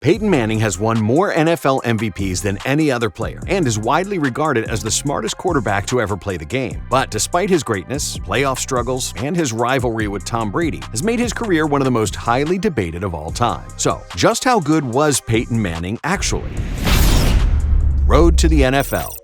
Peyton Manning has won more NFL MVPs than any other player and is widely regarded as the smartest quarterback to ever play the game. But despite his greatness, playoff struggles, and his rivalry with Tom Brady has made his career one of the most highly debated of all time. So, just how good was Peyton Manning actually? Road to the NFL.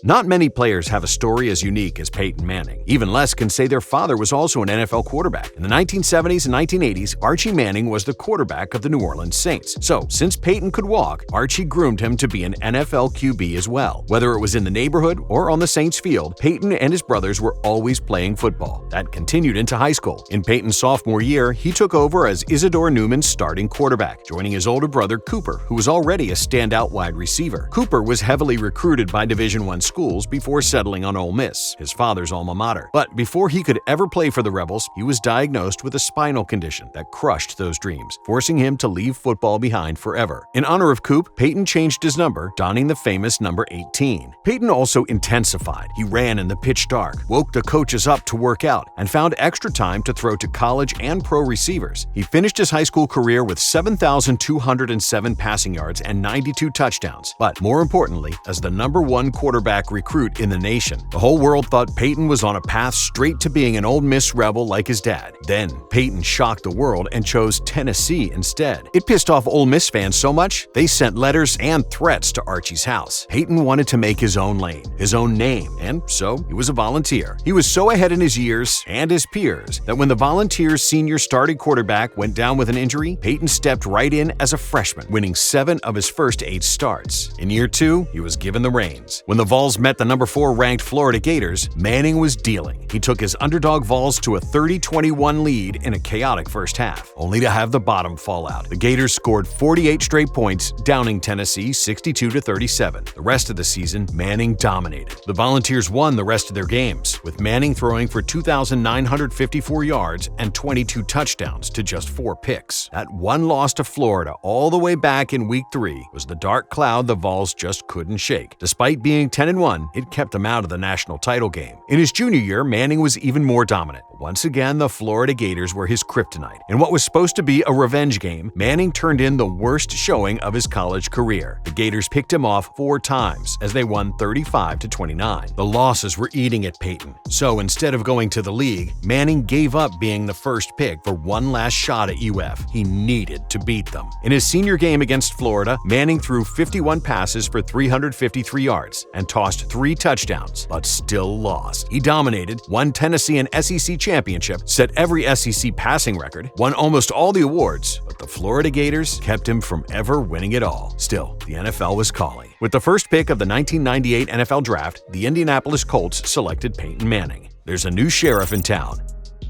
Not many players have a story as unique as Peyton Manning. Even less can say their father was also an NFL quarterback. In the 1970s and 1980s, Archie Manning was the quarterback of the New Orleans Saints. So, since Peyton could walk, Archie groomed him to be an NFL QB as well. Whether it was in the neighborhood or on the Saints field, Peyton and his brothers were always playing football. That continued into high school. In Peyton's sophomore year, he took over as Isidore Newman's starting quarterback, joining his older brother Cooper, who was already a standout wide receiver. Cooper was heavily recruited by Division I schools before settling on Ole Miss, his father's alma mater. But before he could ever play for the Rebels, he was diagnosed with a spinal condition that crushed those dreams, forcing him to leave football behind forever. In honor of Coop, Peyton changed his number, donning the famous number 18. Peyton also intensified. He ran in the pitch dark, woke the coaches up to work out, and found extra time to throw to college and pro receivers. He finished his high school career with 7,207 passing yards and 92 touchdowns. But more importantly, as the number one quarterback recruit in the nation, the whole world thought Peyton was on a path straight to being an Ole Miss Rebel like his dad. Then, Peyton shocked the world and chose Tennessee instead. It pissed off Ole Miss fans so much, they sent letters and threats to Archie's house. Peyton wanted to make his own lane, his own name, and so he was a volunteer. He was so ahead in his years and his peers that when the Volunteers' senior starting quarterback went down with an injury, Peyton stepped right in as a freshman, winning 7 of his first 8 starts. In year 2, he was given the reins. When the Vols met the number 4 ranked Florida Gators, Manning was dealing. He took his underdog Vols to a 30-21 lead in a chaotic first half, only to have the bottom fall out. The Gators scored 48 straight points, downing Tennessee 62-37. The rest of the season, Manning dominated. The Volunteers won the rest of their games, with Manning throwing for 2,954 yards and 22 touchdowns to just 4 picks. That one loss to Florida all the way back in Week 3 was the dark cloud the Vols just couldn't shake. Despite being 10-1, it kept him out of the national title game. In his junior year, Manning was even more dominant. Once again, the Florida Gators were his kryptonite. In what was supposed to be a revenge game, Manning turned in the worst showing of his college career. The Gators picked him off 4 times as they won 35-29. The losses were eating at Peyton. So instead of going to the league, Manning gave up being the first pick for one last shot at UF. He needed to beat them. In his senior game against Florida, Manning threw 51 passes for 353 yards and tossed 3 touchdowns, but still lost. He dominated, won Tennessee an SEC championship, set every SEC passing record, won almost all the awards, but the Florida Gators kept him from ever winning it all. Still, the NFL was calling. With the first pick of the 1998 NFL Draft, the Indianapolis Colts selected Peyton Manning. There's a new sheriff in town.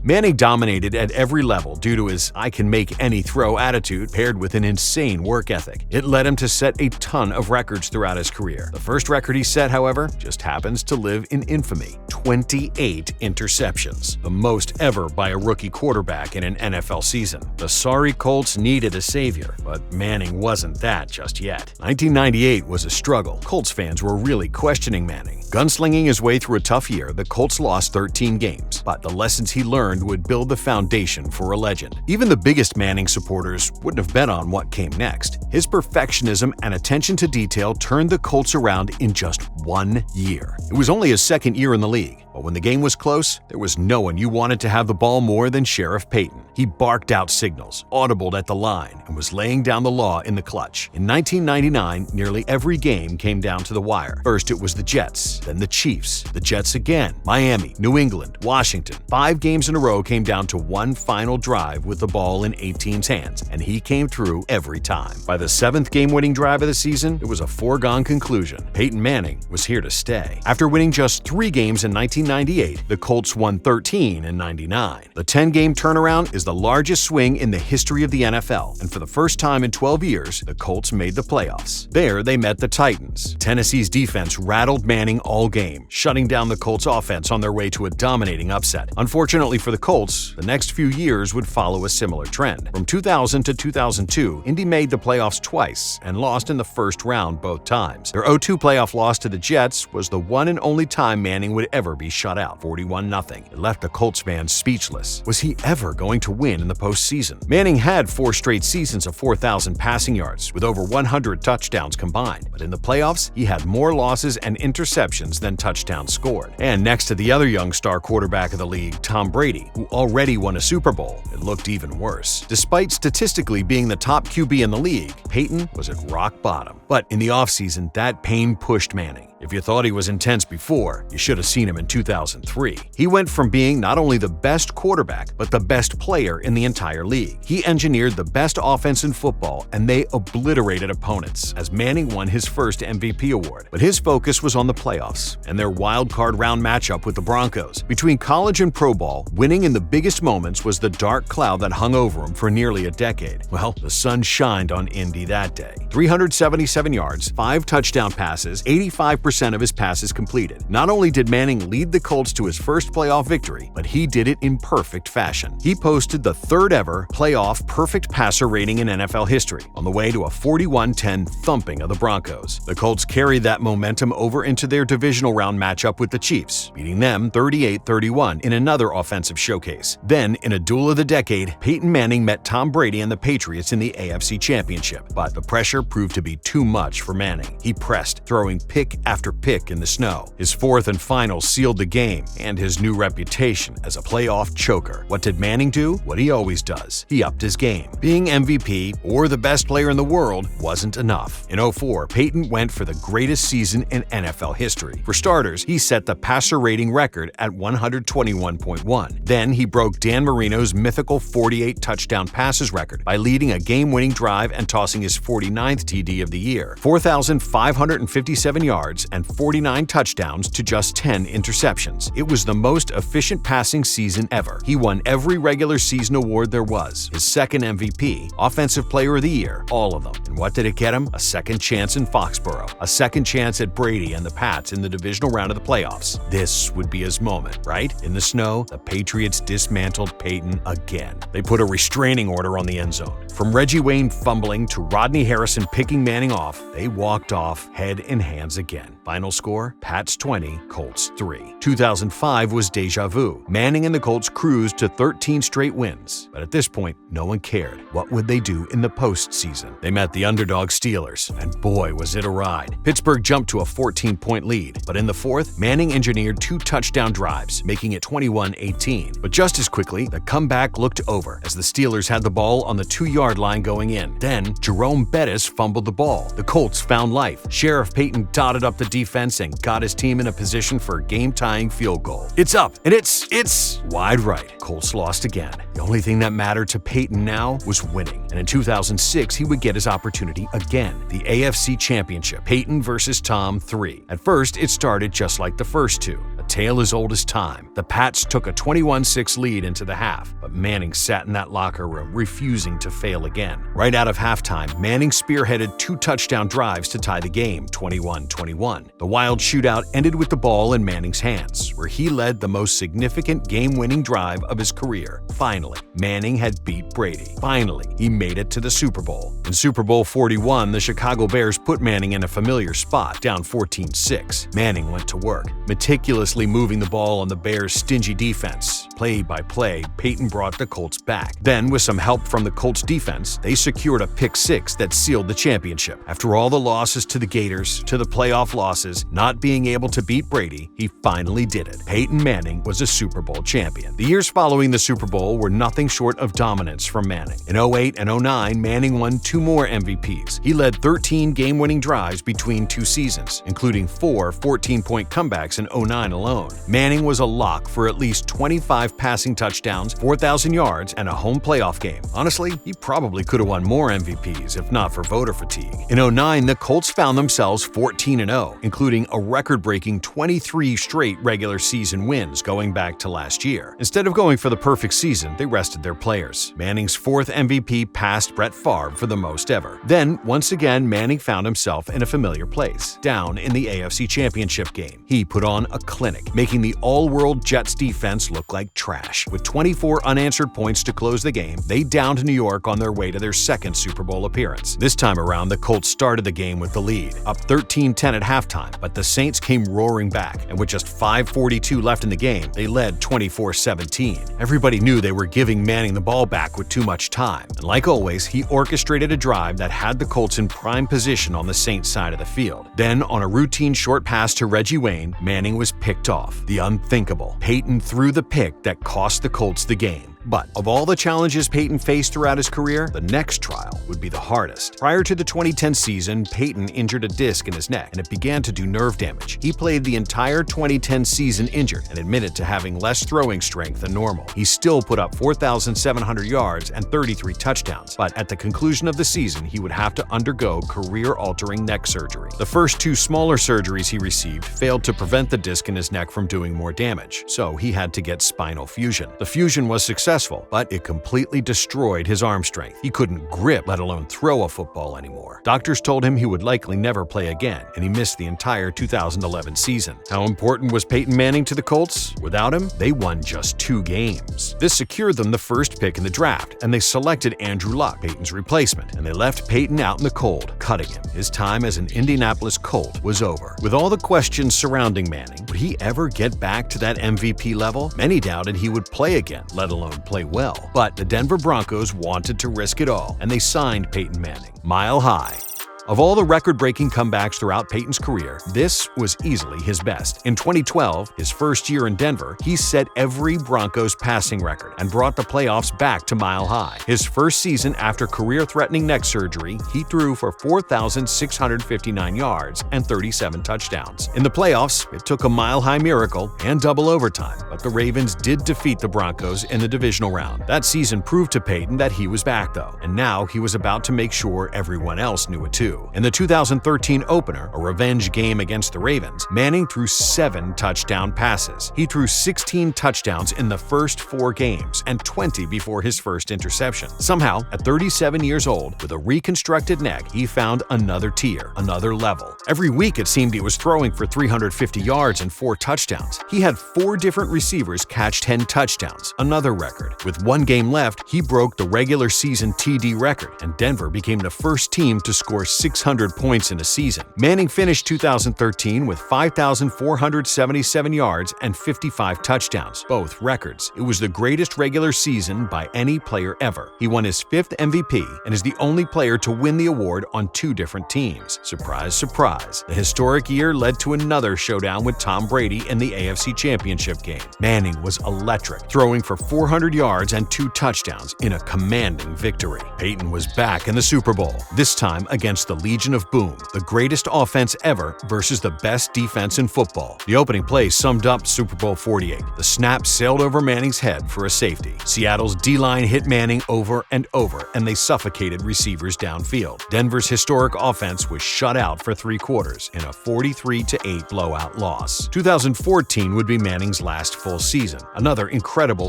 Manning dominated at every level due to his I-can-make-any-throw attitude paired with an insane work ethic. It led him to set a ton of records throughout his career. The first record he set, however, just happens to live in infamy: 28 interceptions, the most ever by a rookie quarterback in an NFL season. The sorry Colts needed a savior, but Manning wasn't that just yet. 1998 was a struggle. Colts fans were really questioning Manning. Gunslinging his way through a tough year, the Colts lost 13 games, but the lessons he learned would build the foundation for a legend. Even the biggest Manning supporters wouldn't have bet on what came next. His perfectionism and attention to detail turned the Colts around in just 1 year. It was only his second year in the league, but when the game was close, there was no one you wanted to have the ball more than Sheriff Peyton. He barked out signals, audibled at the line, and was laying down the law in the clutch. In 1999, nearly every game came down to the wire. First it was the Jets, then the Chiefs, the Jets again, Miami, New England, Washington. 5 games in a row came down to one final drive with the ball in a team's hands, and he came through every time. By the 7th game-winning drive of the season, it was a foregone conclusion. Peyton Manning was here to stay. After winning just 3 games in 1998, the Colts won 13 in 99. The 10-game turnaround is the largest swing in the history of the NFL, and for the first time in 12 years, the Colts made the playoffs. There, they met the Titans. Tennessee's defense rattled Manning all game, shutting down the Colts' offense on their way to a dominating upset. Unfortunately for the Colts, the next few years would follow a similar trend. From 2000 to 2002, Indy made the playoffs twice and lost in the first round both times. Their 0-2 playoff loss to the Jets was the one and only time Manning would ever be shutout, 41-0. It left the Colts fans speechless. Was he ever going to win in the postseason? Manning had 4 straight seasons of 4,000 passing yards, with over 100 touchdowns combined. But in the playoffs, he had more losses and interceptions than touchdowns scored. And next to the other young star quarterback of the league, Tom Brady, who already won a Super Bowl, it looked even worse. Despite statistically being the top QB in the league, Peyton was at rock bottom. But in the offseason, that pain pushed Manning. If you thought he was intense before, you should have seen him in 2003. He went from being not only the best quarterback, but the best player in the entire league. He engineered the best offense in football, and they obliterated opponents as Manning won his first MVP award. But his focus was on the playoffs and their wild card round matchup with the Broncos. Between college and pro ball, winning in the biggest moments was the dark cloud that hung over him for nearly a decade. Well, the sun shined on Indy that day. 377 yards, 5 touchdown passes, 85% of his passes completed. Not only did Manning lead the Colts to his first playoff victory, but he did it in perfect fashion. He posted the 3rd ever playoff perfect passer rating in NFL history, on the way to a 41-10 thumping of the Broncos. The Colts carried that momentum over into their divisional round matchup with the Chiefs, beating them 38-31 in another offensive showcase. Then, in a duel of the decade, Peyton Manning met Tom Brady and the Patriots in the AFC Championship. But the pressure proved to be too much for Manning. He pressed, throwing pick after pick in the snow. His 4th and final sealed the game and his new reputation as a playoff choker. What did Manning do? What he always does. He upped his game. Being MVP or the best player in the world wasn't enough. In 2004, Peyton went for the greatest season in NFL history. For starters, he set the passer rating record at 121.1. Then he broke Dan Marino's mythical 48 touchdown passes record by leading a game-winning drive and tossing his 49th TD of the year. 4,557 yards and 49 touchdowns to just 10 interceptions. It was the most efficient passing season ever. He won every regular season award there was. His 2nd MVP, Offensive Player of the Year, all of them. And what did it get him? A second chance in Foxborough. A second chance at Brady and the Pats in the divisional round of the playoffs. This would be his moment, right? In the snow, the Patriots dismantled Peyton again. They put a restraining order on the end zone. From Reggie Wayne fumbling to Rodney Harrison picking Manning off, they walked off head and hands again. Final score, Pats 20, Colts 3. 2005 was deja vu. Manning and the Colts cruised to 13 straight wins. But at this point, no one cared. What would they do in the postseason? They met the underdog Steelers, and boy, was it a ride. Pittsburgh jumped to a 14-point lead, but in the 4th, Manning engineered 2 touchdown drives, making it 21-18. But just as quickly, the comeback looked over as the Steelers had the ball on the 2-yard line going in. Then, Jerome Bettis fumbled the ball. The Colts found life. Sheriff Peyton dotted up the defense and got his team in a position for a game-tying field goal. It's up, and it's wide right. Colts lost again. The only thing that mattered to Peyton now was winning. And in 2006, he would get his opportunity again. The AFC Championship, Peyton versus Tom 3. At first, it started just like the first two. A tale as old as time. The Pats took a 21-6 lead into the half, but Manning sat in that locker room, refusing to fail again. Right out of halftime, Manning spearheaded 2 touchdown drives to tie the game, 21-21. The wild shootout ended with the ball in Manning's hands, where he led the most significant game-winning drive of his career. Finally, Manning had beat Brady. Finally, he made it to the Super Bowl. In Super Bowl 41, the Chicago Bears put Manning in a familiar spot, down 14-6. Manning went to work, meticulously moving the ball on the Bears' stingy defense. Play by play, Peyton brought the Colts back. Then, with some help from the Colts defense, they secured a pick 6 that sealed the championship. After all the losses to the Gators, to the playoff losses, not being able to beat Brady, he finally did it. Peyton Manning was a Super Bowl champion. The years following the Super Bowl were nothing short of dominance from Manning. In 2008 and 2009, Manning won 2 more MVPs. He led 13 game-winning drives between 2 seasons, including 4 14-point comebacks in 2009 alone. Manning was a lock for at least 25 passing touchdowns, 4,000 yards, and a home playoff game. Honestly, he probably could have won more MVPs if not for voter fatigue. In 2009, the Colts found themselves 14-0, including a record-breaking 23 straight regular season wins going back to last year. Instead of going for the perfect season, they rested their players. Manning's 4th MVP passed Brett Favre for the most ever. Then, once again, Manning found himself in a familiar place, down in the AFC Championship game. He put on a clinic, making the all-world Jets defense look like like trash. With 24 unanswered points to close the game, they downed New York on their way to their second Super Bowl appearance. This time around, the Colts started the game with the lead, up 13-10 at halftime, but the Saints came roaring back, and with just 5:42 left in the game, they led 24-17. Everybody knew they were giving Manning the ball back with too much time, and like always, he orchestrated a drive that had the Colts in prime position on the Saints side of the field. Then, on a routine short pass to Reggie Wayne, Manning was picked off. The unthinkable. Peyton threw the pick that cost the Colts the game. But of all the challenges Peyton faced throughout his career, the next trial would be the hardest. Prior to the 2010 season, Peyton injured a disc in his neck, and it began to do nerve damage. He played the entire 2010 season injured and admitted to having less throwing strength than normal. He still put up 4,700 yards and 33 touchdowns, but at the conclusion of the season, he would have to undergo career-altering neck surgery. The first two smaller surgeries he received failed to prevent the disc in his neck from doing more damage, so he had to get spinal fusion. The fusion was successful, but it completely destroyed his arm strength. He couldn't grip, let alone throw a football anymore. Doctors told him he would likely never play again, and he missed the entire 2011 season. How important was Peyton Manning to the Colts? Without him, they won just 2 games. This secured them the first pick in the draft, and they selected Andrew Luck, Peyton's replacement, and they left Peyton out in the cold, cutting him. His time as an Indianapolis Colt was over. With all the questions surrounding Manning, would he ever get back to that MVP level? Many doubted he would play again, let alone play well. But the Denver Broncos wanted to risk it all, and they signed Peyton Manning. Mile high. Of all the record-breaking comebacks throughout Peyton's career, this was easily his best. In 2012, his first year in Denver, he set every Broncos passing record and brought the playoffs back to Mile High. His first season after career-threatening neck surgery, he threw for 4,659 yards and 37 touchdowns. In the playoffs, it took a mile-high miracle and double overtime, but the Ravens did defeat the Broncos in the divisional round. That season proved to Peyton that he was back, though, and now he was about to make sure everyone else knew it too. In the 2013 opener, a revenge game against the Ravens, Manning threw 7 touchdown passes. He threw 16 touchdowns in the first 4 games and 20 before his first interception. Somehow, at 37 years old, with a reconstructed neck, he found another tier, another level. Every week it seemed he was throwing for 350 yards and 4 touchdowns. He had 4 different receivers catch 10 touchdowns, another record. With 1 game left, he broke the regular season TD record, and Denver became the first team to score 600 points in a season. Manning finished 2013 with 5,477 yards and 55 touchdowns, both records. It was the greatest regular season by any player ever. He won his 5th MVP and is the only player to win the award on 2 different teams. Surprise, surprise. The historic year led to another showdown with Tom Brady in the AFC Championship game. Manning was electric, throwing for 400 yards and 2 touchdowns in a commanding victory. Peyton was back in the Super Bowl, this time against the Legion of Boom, the greatest offense ever versus the best defense in football. The opening play summed up Super Bowl 48. The snap sailed over Manning's head for a safety. Seattle's D-line hit Manning over and over, and they suffocated receivers downfield. Denver's historic offense was shut out for 3 quarters in a 43-8 blowout loss. 2014 would be Manning's last full season, another incredible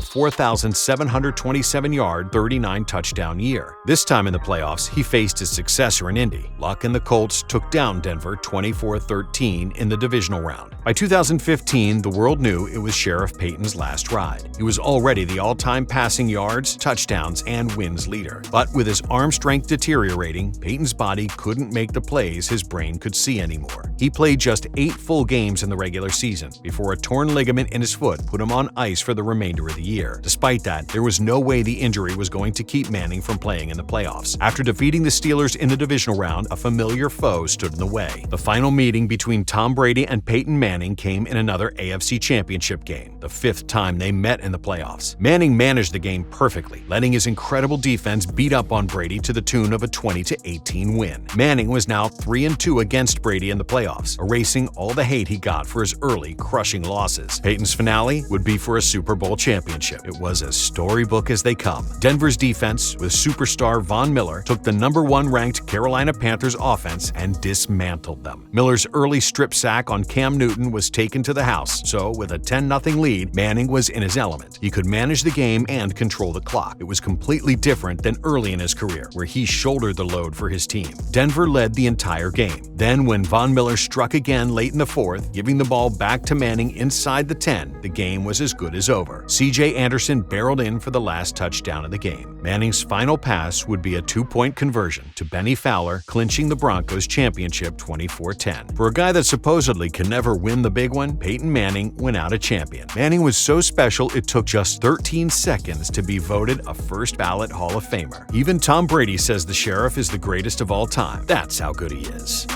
4,727-yard, 39-touchdown year. This time in the playoffs, he faced his successor in Indy. Luck and the Colts took down Denver 24-13 in the divisional round. By 2015, the world knew it was Sheriff Peyton's last ride. He was already the all-time passing yards, touchdowns, and wins leader. But with his arm strength deteriorating, Peyton's body couldn't make the plays his brain could see anymore. He played just 8 full games in the regular season before a torn ligament in his foot put him on ice for the remainder of the year. Despite that, there was no way the injury was going to keep Manning from playing in the playoffs. After defeating the Steelers in the divisional round, a familiar foe stood in the way. The final meeting between Tom Brady and Peyton Manning came in another AFC Championship game, the 5th time they met in the playoffs. Manning managed the game perfectly, letting his incredible defense beat up on Brady to the tune of a 20-18 win. Manning was now 3-2 against Brady in the playoffs, erasing all the hate he got for his early, crushing losses. Peyton's finale would be for a Super Bowl championship. It was as storybook as they come. Denver's defense, with superstar Von Miller, took the #1 ranked Carolina Panthers offense and dismantled them. Miller's early strip sack on Cam Newton was taken to the house, so with a 10-0 lead, Manning was in his element. He could manage the game and control the clock. It was completely different than early in his career, where he shouldered the load for his team. Denver led the entire game. Then, when Von Miller Fowler struck again late in the fourth, giving the ball back to Manning inside the 10. The game was as good as over. C.J. Anderson barreled in for the last touchdown of the game. Manning's final pass would be a 2-point conversion to Benny Fowler, clinching the Broncos championship 24-10. For a guy that supposedly can never win the big one, Peyton Manning went out a champion. Manning was so special it took just 13 seconds to be voted a first-ballot Hall of Famer. Even Tom Brady says the Sheriff is the greatest of all time. That's how good he is.